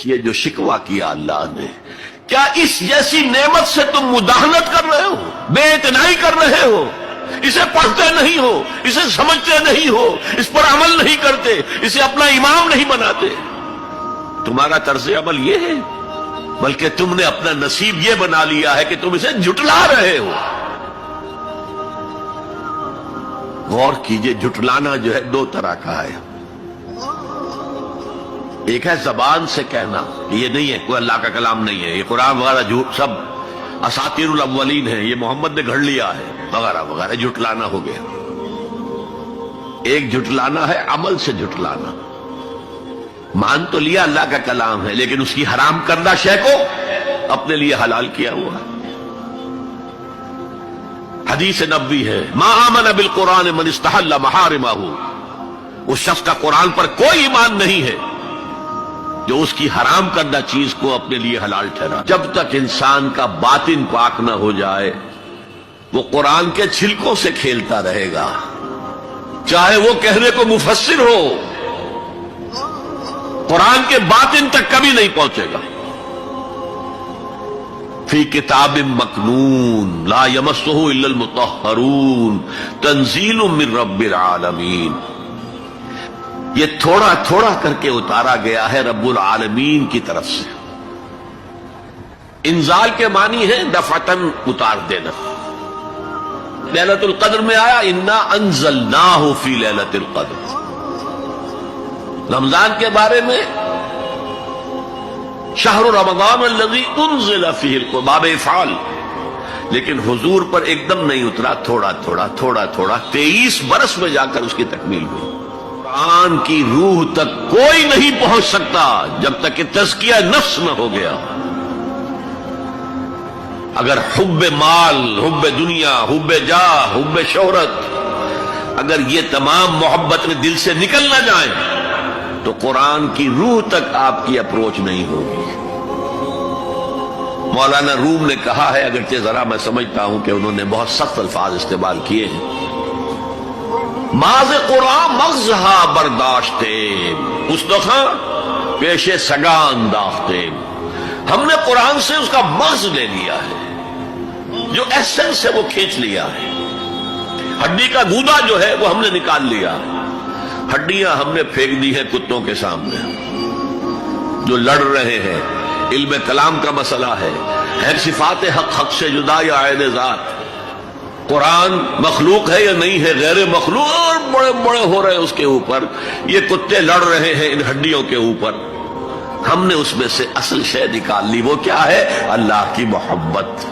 یہ جو شکوہ کیا اللہ نے، کیا اس جیسی نعمت سے تم مداہنت کر رہے ہو، بے اعتنائی کر رہے ہو، اسے پڑھتے نہیں ہو، اسے سمجھتے نہیں ہو، اس پر عمل نہیں کرتے، اسے اپنا امام نہیں بناتے؟ تمہارا طرز عمل یہ ہے، بلکہ تم نے اپنا نصیب یہ بنا لیا ہے کہ تم اسے جھٹلا رہے ہو۔ غور کیجئے، جھٹلانا جو ہے دو طرح کا ہے۔ ایک ہے زبان سے کہنا، یہ نہیں ہے کوئی اللہ کا کلام نہیں ہے، یہ قرآن وغیرہ جھوٹ سب اساطیر الاولین ہیں، یہ محمد نے گھڑ لیا ہے وغیرہ وغیرہ، جھٹلانا ہو گیا۔ ایک جھٹلانا ہے عمل سے جھٹلانا، مان تو لیا اللہ کا کلام ہے لیکن اس کی حرام کردہ شے کو اپنے لیے حلال کیا ہوا ہے۔ حدیث نبوی ہے، ما آمن بالقرآن من استحل محارمہ، اس شخص کا قرآن پر کوئی ایمان نہیں ہے جو اس کی حرام کردہ چیز کو اپنے لیے حلال ٹھہرا۔ جب تک انسان کا باطن پاک نہ ہو جائے وہ قرآن کے چھلکوں سے کھیلتا رہے گا، چاہے وہ کہنے کو مفسر ہو، قرآن کے باطن تک کبھی نہیں پہنچے گا۔ فی کتاب مکنون لا یمسہ الا المطہرون تنزیل من رب العالمین، یہ تھوڑا تھوڑا کر کے اتارا گیا ہے رب العالمین کی طرف سے۔ انزال کے معنی ہے دفعتاً اتار دینا۔ لیلۃ القدر میں آیا انا انزلناہ فی لیلۃ القدر۔ رمضان کے بارے میں شہر رمضان الذی انزل فیہ القرآن، باب افعال، لیکن حضور پر ایک دم نہیں اترا، تھوڑا تھوڑا تھوڑا تھوڑا 23 برس میں جا کر اس کی تکمیل ہوئی۔ قرآن کی روح تک کوئی نہیں پہنچ سکتا جب تک کہ تزکیہ نفس نہ ہو گیا۔ اگر حب مال، حب دنیا، حب جاہ، حب شہرت، اگر یہ تمام محبت میں دل سے نکل نہ جائیں تو قرآن کی روح تک آپ کی اپروچ نہیں ہوگی۔ مولانا روم نے کہا ہے، اگرچہ ذرا میں سمجھتا ہوں کہ انہوں نے بہت سخت الفاظ استعمال کیے ہیں، ماز قرآن مغزہا برداشتے مستخاں پیش سگاں انداختے، ہم نے قرآن سے اس کا مغز لے لیا ہے، جو ایسنس ہے وہ کھینچ لیا ہے، ہڈی کا گودا جو ہے وہ ہم نے نکال لیا، ہڈیاں ہم نے پھینک دی ہیں کتوں کے سامنے جو لڑ رہے ہیں۔ علم کلام کا مسئلہ ہے صفات حق حق سے جدا یا عین ذات، قرآن مخلوق ہے یا نہیں ہے، غیر مخلوق، اور بڑے بڑے ہو رہے ہیں اس کے اوپر، یہ کتے لڑ رہے ہیں ان ہڈیوں کے اوپر۔ ہم نے اس میں سے اصل شے نکال لی، وہ کیا ہے؟ اللہ کی محبت۔